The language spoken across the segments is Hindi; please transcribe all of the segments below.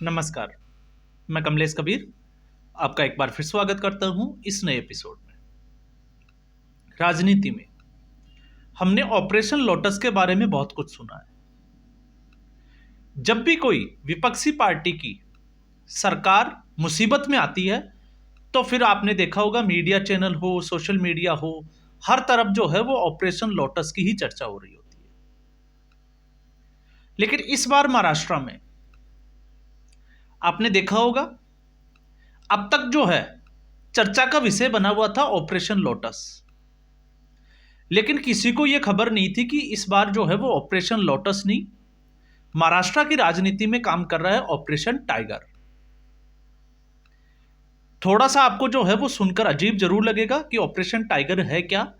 नमस्कार। मैं कमलेश कबीर आपका एक बार फिर स्वागत करता हूं इस नए एपिसोड में। राजनीति में हमने ऑपरेशन लोटस के बारे में बहुत कुछ सुना है। जब भी कोई विपक्षी पार्टी की सरकार मुसीबत में आती है तो फिर आपने देखा होगा मीडिया चैनल हो, सोशल मीडिया हो, हर तरफ जो है वो ऑपरेशन लोटस की ही चर्चा हो रही होती है। लेकिन इस बार महाराष्ट्र में आपने देखा होगा अब तक जो है चर्चा का विषय बना हुआ था ऑपरेशन लोटस, लेकिन किसी को यह खबर नहीं थी कि इस बार जो है वो ऑपरेशन लोटस नहीं, महाराष्ट्र की राजनीति में काम कर रहा है ऑपरेशन टाइगर। थोड़ा सा आपको जो है वो सुनकर अजीब जरूर लगेगा कि ऑपरेशन टाइगर है क्या,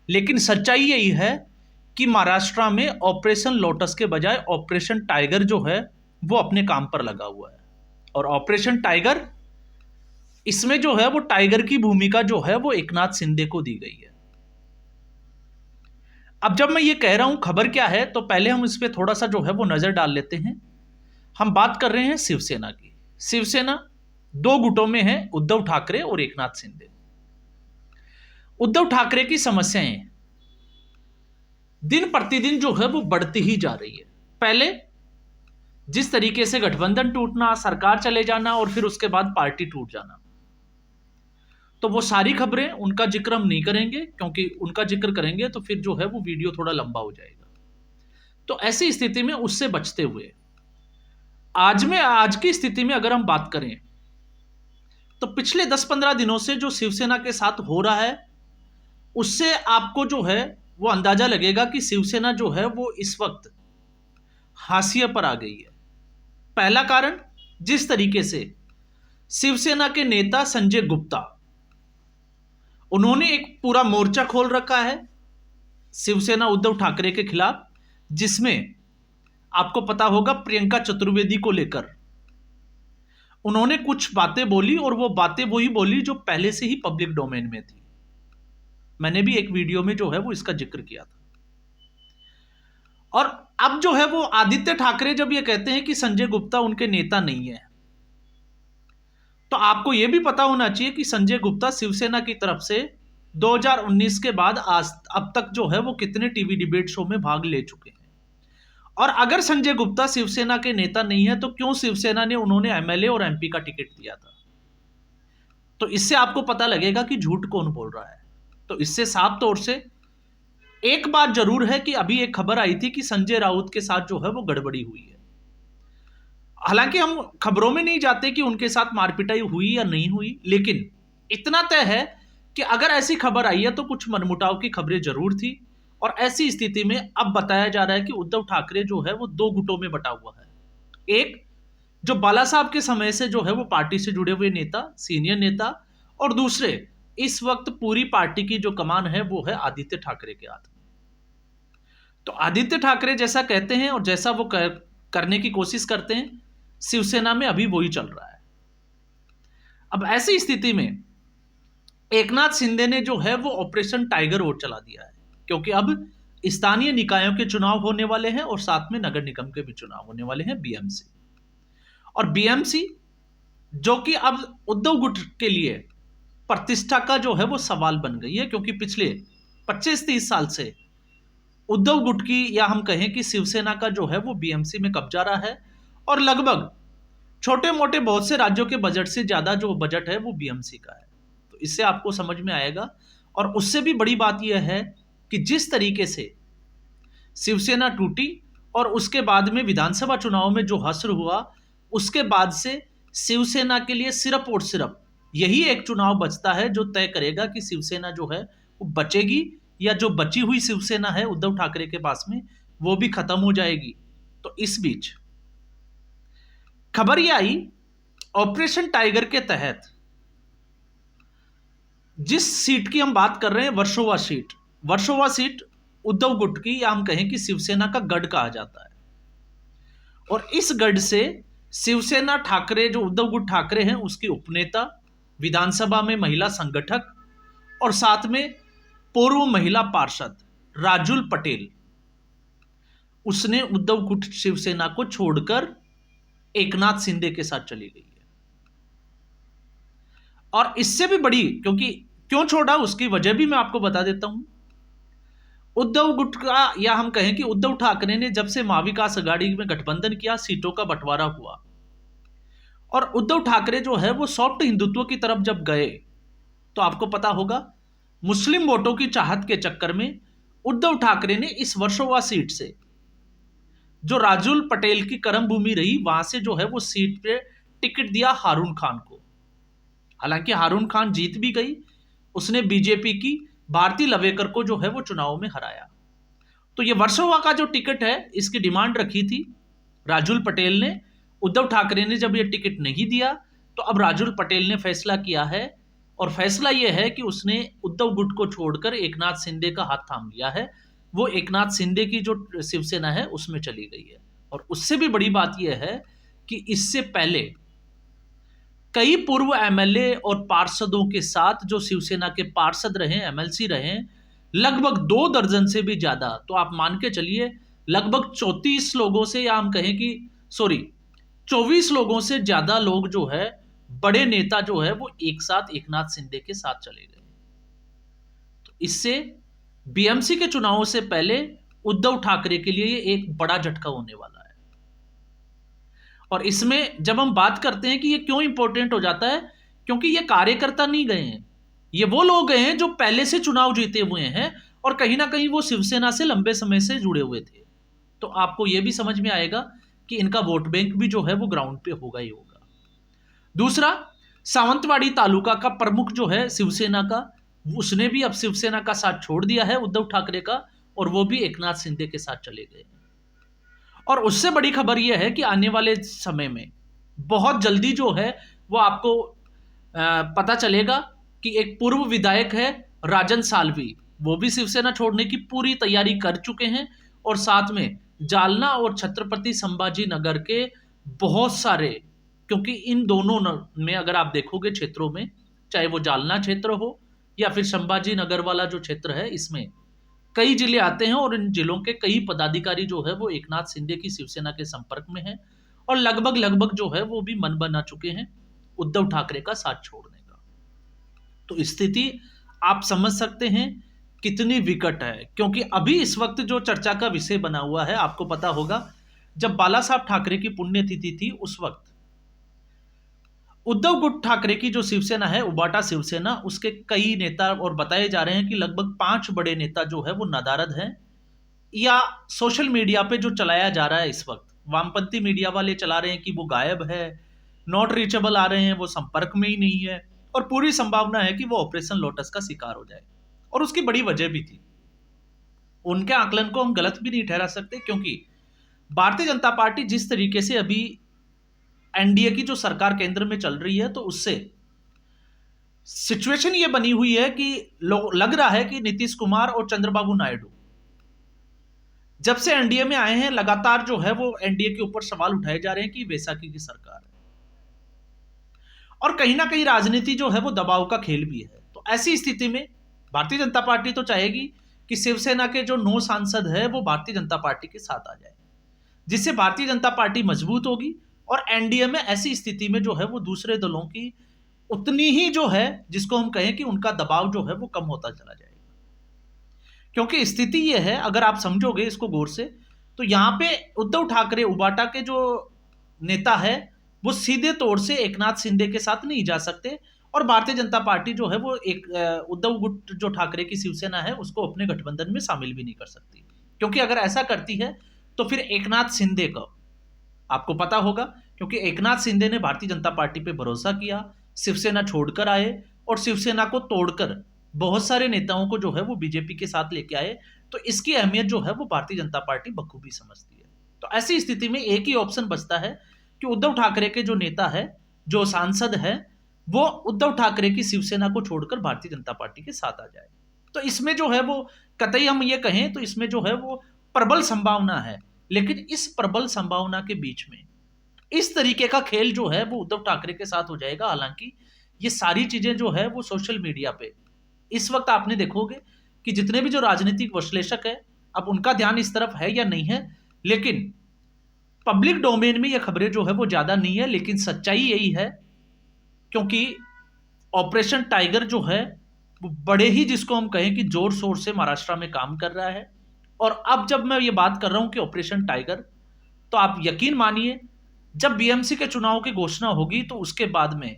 लेकिन सच्चाई यही है कि महाराष्ट्र में ऑपरेशन लोटस के बजाय ऑपरेशन टाइगर जो है वो अपने काम पर लगा हुआ है। और ऑपरेशन टाइगर, इसमें जो है वो टाइगर की भूमिका जो है वो एकनाथ शिंदे को दी गई है। अब जब मैं ये कह रहा हूं खबर क्या है, तो पहले हम इस पे थोड़ा सा जो है वो नजर डाल लेते हैं। हम बात कर रहे हैं शिवसेना की। शिवसेना दो गुटों में है, उद्धव ठाकरे और एकनाथ शिंदे। उद्धव ठाकरे की समस्याएं दिन प्रतिदिन जो है वो बढ़ती ही जा रही है। पहले जिस तरीके से गठबंधन टूटना, सरकार चले जाना और फिर उसके बाद पार्टी टूट जाना, तो वो सारी खबरें, उनका जिक्र हम नहीं करेंगे, क्योंकि उनका जिक्र करेंगे तो फिर जो है वो वीडियो थोड़ा लंबा हो जाएगा। तो ऐसी स्थिति में उससे बचते हुए आज की स्थिति में अगर हम बात करें तो पिछले 10-15 दिनों से जो शिवसेना के साथ हो रहा है उससे आपको जो है वो अंदाजा लगेगा कि शिवसेना जो है वो इस वक्त हाशिए पर आ गई है। पहला कारण, जिस तरीके से शिवसेना के नेता संजय गुप्ता, उन्होंने एक पूरा मोर्चा खोल रखा है शिवसेना उद्धव ठाकरे के खिलाफ, जिसमें आपको पता होगा प्रियंका चतुर्वेदी को लेकर उन्होंने कुछ बातें बोली, और वो बातें वही बोली जो पहले से ही पब्लिक डोमेन में थी। मैंने भी एक वीडियो में जो है वो इसका जिक्र किया था। और अब जो है वो आदित्य ठाकरे जब ये कहते हैं कि संजय गुप्ता उनके नेता नहीं है, तो आपको यह भी पता होना चाहिए कि संजय गुप्ता शिवसेना की तरफ से 2019 के बाद आज अब तक जो है वो कितने टीवी डिबेट शो में भाग ले चुके हैं। और अगर संजय गुप्ता शिवसेना के नेता नहीं है तो क्यों शिवसेना ने उन्होंने एमएलए और एमपी का टिकट दिया था? तो इससे आपको पता लगेगा कि झूठ कौन बोल रहा है। तो इससे साफ तौर से एक बात जरूर है कि अभी एक खबर आई थी कि संजय राउत के साथ जो है वो गड़बड़ी हुई है। हालांकि हम खबरों में नहीं जाते कि उनके साथ मारपिटाई हुई या नहीं हुई, लेकिन इतना तय है कि अगर ऐसी खबर आई है तो कुछ मनमुटाव की खबरें जरूर थी। और ऐसी स्थिति में अब बताया जा रहा है कि उद्धव ठाकरे जो है वो दो गुटों में बटा हुआ है। एक जो बाला साहब के समय से जो है वो पार्टी से जुड़े हुए नेता, सीनियर नेता, और दूसरे इस वक्त पूरी पार्टी की जो कमान है वो है आदित्य ठाकरे के हाथ में। तो आदित्य ठाकरे जैसा कहते हैं और जैसा वो करने की कोशिश करते हैं, शिवसेना में अभी वही चल रहा है। अब ऐसी स्थिति में एकनाथ शिंदे ने जो है वो ऑपरेशन टाइगर और चला दिया है, क्योंकि अब स्थानीय निकायों के चुनाव होने वाले हैं और साथ में नगर निगम के भी चुनाव होने वाले हैं, बीएमसी। और बीएमसी जो कि अब उद्धव गुट के लिए प्रतिष्ठा का जो है वो सवाल बन गई है, क्योंकि पिछले 25-30 साल से उद्धव गुट की, या हम कहें कि शिवसेना का जो है वो बीएमसी में कब्जा रहा है, और लगभग छोटे मोटे बहुत से राज्यों के बजट से ज्यादा जो बजट है वो बीएमसी का है। तो इससे आपको समझ में आएगा। और उससे भी बड़ी बात यह है कि जिस तरीके से शिवसेना टूटी और उसके बाद में विधानसभा चुनाव में जो हश्र हुआ, उसके बाद से शिवसेना के लिए सिर्फ और सिर्फ यही एक चुनाव बचता है जो तय करेगा कि शिवसेना जो है वो बचेगी, या जो बची हुई शिवसेना है उद्धव ठाकरे के पास में वो भी खत्म हो जाएगी। तो इस बीच खबर यह आई, ऑपरेशन टाइगर के तहत जिस सीट की हम बात कर रहे हैं, वर्सोवा सीट उद्धव गुट की, या हम कहें कि शिवसेना का गढ़ कहा जाता है। और इस गढ़ से शिवसेना ठाकरे, जो उद्धव गुट ठाकरे हैं, उसकी उपनेता, विधानसभा में महिला संगठक और साथ में पूर्व महिला पार्षद राजुल पटेल, उसने उद्धव गुट शिवसेना को छोड़कर एकनाथ शिंदे के साथ चली गई है। और इससे भी बड़ी, क्योंकि क्यों छोड़ा उसकी वजह भी मैं आपको बता देता हूं। उद्धव गुट का, या हम कहें कि उद्धव ठाकरे ने जब से महाविकास आघाड़ी में गठबंधन किया, सीटों का बंटवारा हुआ, और उद्धव ठाकरे जो है वो सॉफ्ट हिंदुत्व की तरफ जब गए, तो आपको पता होगा मुस्लिम वोटों की चाहत के चक्कर में उद्धव ठाकरे ने इस वर्सोवा सीट से, जो राजुल पटेल की कर्म भूमि रही, वहां से जो है वो सीट पे टिकट दिया हारून खान को। हालांकि हारून खान जीत भी गई, उसने बीजेपी की भारती लवेकर को जो है वो चुनाव में हराया। तो ये वर्सोवा का जो टिकट है, इसकी डिमांड रखी थी राजुल पटेल ने। उद्धव ठाकरे ने जब ये टिकट नहीं दिया, तो अब राजुल पटेल ने फैसला किया है, और फैसला यह है कि उसने उद्धव गुट को छोड़कर एकनाथ शिंदे का हाथ थाम लिया है। वो एकनाथ शिंदे की जो शिवसेना है उसमें चली गई है। और उससे भी बड़ी बात यह है कि इससे पहले कई पूर्व एमएलए और पार्षदों के साथ जो शिवसेना के पार्षद रहे, एमएलसी रहे, लगभग 2 दर्जन से भी ज्यादा, तो आप मान के चलिए लगभग 34 लोगों से, या हम कहें कि 24 लोगों से ज्यादा लोग जो है, बड़े नेता जो है वो एक साथ एकनाथ शिंदे के साथ चले गए। तो इससे बीएमसी के चुनावों से पहले उद्धव ठाकरे के लिए एक बड़ा झटका होने वाला है। और इसमें जब हम बात करते हैं कि ये क्यों इंपॉर्टेंट हो जाता है, क्योंकि ये कार्यकर्ता नहीं गए हैं, ये वो लोग गए हैं जो पहले से चुनाव जीते हुए हैं, और कहीं ना कहीं वो शिवसेना से लंबे समय से जुड़े हुए थे। तो आपको ये भी समझ में आएगा कि इनका वोट बैंक भी जो है वो ग्राउंड पे होगा ही होगा। दूसरा, सावंतवाड़ी तालुका का प्रमुख जो है शिवसेना का, उसने भी अब शिवसेना का साथ छोड़ दिया है उद्धव ठाकरे का, और वो भी एकनाथ शिंदे के साथ चले गए। और उससे बड़ी खबर यह है कि आने वाले समय में बहुत जल्दी जो है वो आपको पता चलेगा कि एक पूर्व विधायक है राजन सालवी, वो भी शिवसेना छोड़ने की पूरी तैयारी कर चुके हैं। और साथ में जालना और छत्रपति संभाजी नगर के बहुत सारे, क्योंकि इन दोनों में अगर आप देखोगे क्षेत्रों में, चाहे वो जालना क्षेत्र हो या फिर संभाजी नगर वाला जो क्षेत्र है, इसमें कई जिले आते हैं, और इन जिलों के कई पदाधिकारी जो है वो एकनाथ शिंदे की शिवसेना के संपर्क में हैं, और लगभग जो है वो भी मन बना चुके हैं उद्धव ठाकरे का साथ छोड़ने का। तो स्थिति आप समझ सकते हैं कितनी विकट है, क्योंकि अभी इस वक्त जो चर्चा का विषय बना हुआ है, आपको पता होगा जब बाला साहब ठाकरे की पुण्यतिथि थी, उस वक्त उद्धव गुट ठाकरे की जो शिवसेना है, उबाटा शिवसेना, उसके कई नेता, और बताए जा रहे हैं कि लगभग 5 बड़े नेता जो है वो नदारद हैं, या सोशल मीडिया पे जो चलाया जा रहा है इस वक्त, वामपंथी मीडिया वाले चला रहे हैं कि वो गायब है, नॉट रीचेबल आ रहे हैं, वो संपर्क में ही नहीं है, और पूरी संभावना है कि वो ऑपरेशन लोटस का शिकार हो जाए। और उसकी बड़ी वजह भी थी, उनके आकलन को हम गलत भी नहीं ठहरा सकते, क्योंकि भारतीय जनता पार्टी जिस तरीके से अभी एनडीए की जो सरकार केंद्र में चल रही है, तो उससे सिचुएशन ये बनी हुई है कि लग रहा है कि नीतीश कुमार और चंद्रबाबू नायडू जब से एनडीए में आए हैं, लगातार जो है वो एनडीए के ऊपर सवाल उठाए जा रहे हैं कि वैसाखी की सरकार है, और कहीं ना कहीं राजनीति जो है वो दबाव का खेल भी है। तो ऐसी स्थिति में भारतीय जनता पार्टी तो चाहेगी कि शिवसेना के जो 9 सांसद है वो भारतीय जनता पार्टी के साथ आ जाए, जिससे भारतीय जनता पार्टी मजबूत होगी, और एनडीए में ऐसी स्थिति में जो है वो दूसरे दलों की उतनी ही जो है, जिसको हम कहें कि उनका दबाव जो है वो कम होता चला जाएगा। क्योंकि स्थिति ये है, अगर आप समझोगे इसको गौर से, तो यहां पे उद्धव ठाकरे उबाटा के जो नेता है वो सीधे तौर से एकनाथ शिंदे के साथ नहीं जा सकते, और भारतीय जनता पार्टी जो है वो एक उद्धव गुट जो ठाकरे की शिवसेना है उसको अपने गठबंधन में शामिल भी नहीं कर सकती, क्योंकि अगर ऐसा करती है तो फिर एकनाथ शिंदे का आपको पता होगा, क्योंकि एकनाथ शिंदे ने भारतीय जनता पार्टी पे भरोसा किया, शिवसेना छोड़कर आए, और शिवसेना को तोड़कर बहुत सारे नेताओं को जो है वो बीजेपी के साथ लेके आए। तो इसकी अहमियत जो है वो भारतीय जनता पार्टी बखूबी समझती है। तो ऐसी स्थिति में एक ही ऑप्शन बचता है कि उद्धव ठाकरे के जो नेता है, जो सांसद है, वो उद्धव ठाकरे की शिवसेना को छोड़कर भारतीय जनता पार्टी के साथ आ जाए। तो इसमें जो है वो कतई हम ये कहें तो इसमें जो है वो प्रबल संभावना है, लेकिन इस प्रबल संभावना के बीच में इस तरीके का खेल जो है वो उद्धव ठाकरे के साथ हो जाएगा। हालांकि ये सारी चीजें जो है वो सोशल मीडिया पे इस वक्त आपने देखोगे कि जितने भी जो राजनीतिक विश्लेषक है, अब उनका ध्यान इस तरफ है या नहीं है, लेकिन पब्लिक डोमेन में ये खबरें जो है वो ज्यादा नहीं है, लेकिन सच्चाई यही है, क्योंकि ऑपरेशन टाइगर जो है वो बड़े ही, जिसको हम कहें कि जोर शोर से महाराष्ट्र में काम कर रहा है। और अब जब मैं ये बात कर रहा हूं कि ऑपरेशन टाइगर, तो आप यकीन मानिए जब बीएमसी के चुनाव की घोषणा होगी तो उसके बाद में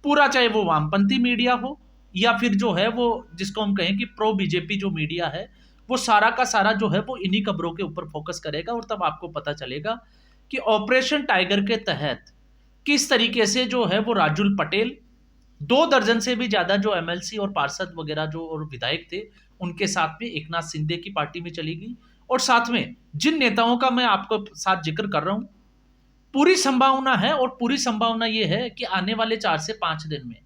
पूरा, चाहे वो वामपंथी मीडिया हो या फिर जो है वो जिसको हम कहें कि प्रो बीजेपी जो मीडिया है, वो सारा का सारा जो है वो इन्हीं खबरों के ऊपर फोकस करेगा। और तब आपको पता चलेगा कि ऑपरेशन टाइगर के तहत किस तरीके से जो है वो राजुल पटेल, 2 दर्जन से भी ज्यादा जो एमएलसी और पार्षद वगैरह जो और विधायक थे, उनके साथ में एकनाथ शिंदे की पार्टी में चली गई। और साथ में जिन नेताओं का मैं आपको साथ जिक्र कर रहा हूं, पूरी संभावना है, और पूरी संभावना यह है कि आने वाले 4 से 5 दिन में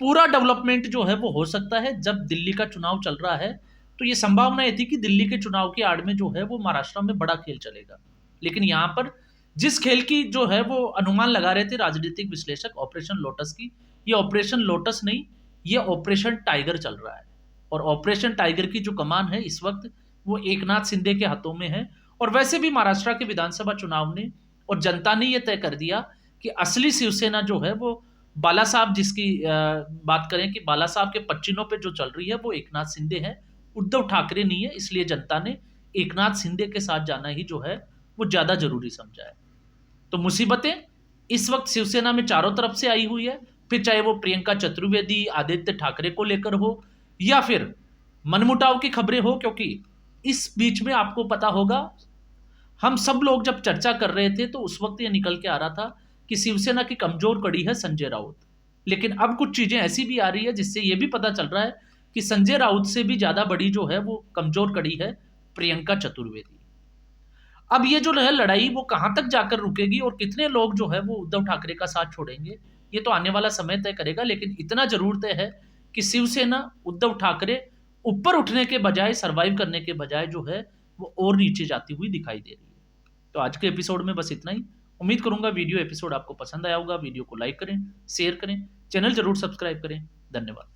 पूरा डेवलपमेंट जो है वो हो सकता है। जब दिल्ली का चुनाव चल रहा है तो ये संभावना ये थी कि दिल्ली के चुनाव की आड़ में जो है वो महाराष्ट्र में बड़ा खेल चलेगा, लेकिन यहां पर जिस खेल की जो है वो अनुमान लगा रहे थे राजनीतिक विश्लेषक, ऑपरेशन लोटस की, ये ऑपरेशन लोटस नहीं, ये ऑपरेशन टाइगर चल रहा है। और ऑपरेशन टाइगर की जो कमान है इस वक्त वो एकनाथ शिंदे के हाथों में है। और वैसे भी महाराष्ट्र के विधानसभा चुनाव ने और जनता ने यह तय कर दिया कि असली शिवसेना जो है वो बाला साहब, जिसकी बात करें कि बाला साहब के पच्चीनों पे जो चल रही है वो एकनाथ शिंदे है, उद्धव ठाकरे नहीं है। इसलिए जनता ने एकनाथ शिंदे के साथ जाना ही जो है वो ज्यादा जरूरी समझा है। तो मुसीबतें इस वक्त शिवसेना में चारों तरफ से आई हुई है, फिर चाहे वो प्रियंका चतुर्वेदी, आदित्य ठाकरे को लेकर हो या फिर मनमुटाव की खबरें हो। क्योंकि इस बीच में आपको पता होगा, हम सब लोग जब चर्चा कर रहे थे तो उस वक्त ये निकल के आ रहा था कि शिवसेना की कमजोर कड़ी है संजय राउत। लेकिन अब कुछ चीजें ऐसी भी आ रही है जिससे ये भी पता चल रहा है कि संजय राउत से भी ज्यादा बड़ी जो है वो कमजोर कड़ी है प्रियंका चतुर्वेदी। अब ये जो है लड़ाई वो कहां तक जाकर रुकेगी और कितने लोग जो है वो उद्धव ठाकरे का साथ छोड़ेंगे, ये तो आने वाला समय तय करेगा। लेकिन इतना जरूर तय है कि शिवसेना, उद्धव ठाकरे ऊपर उठने के बजाय, सर्वाइव करने के बजाय जो है वो और नीचे जाती हुई दिखाई दे रही है। तो आज के एपिसोड में बस इतना ही। उम्मीद करूंगा वीडियो एपिसोड आपको पसंद आया होगा। वीडियो को लाइक करें, शेयर करें, चैनल जरूर सब्सक्राइब करें। धन्यवाद।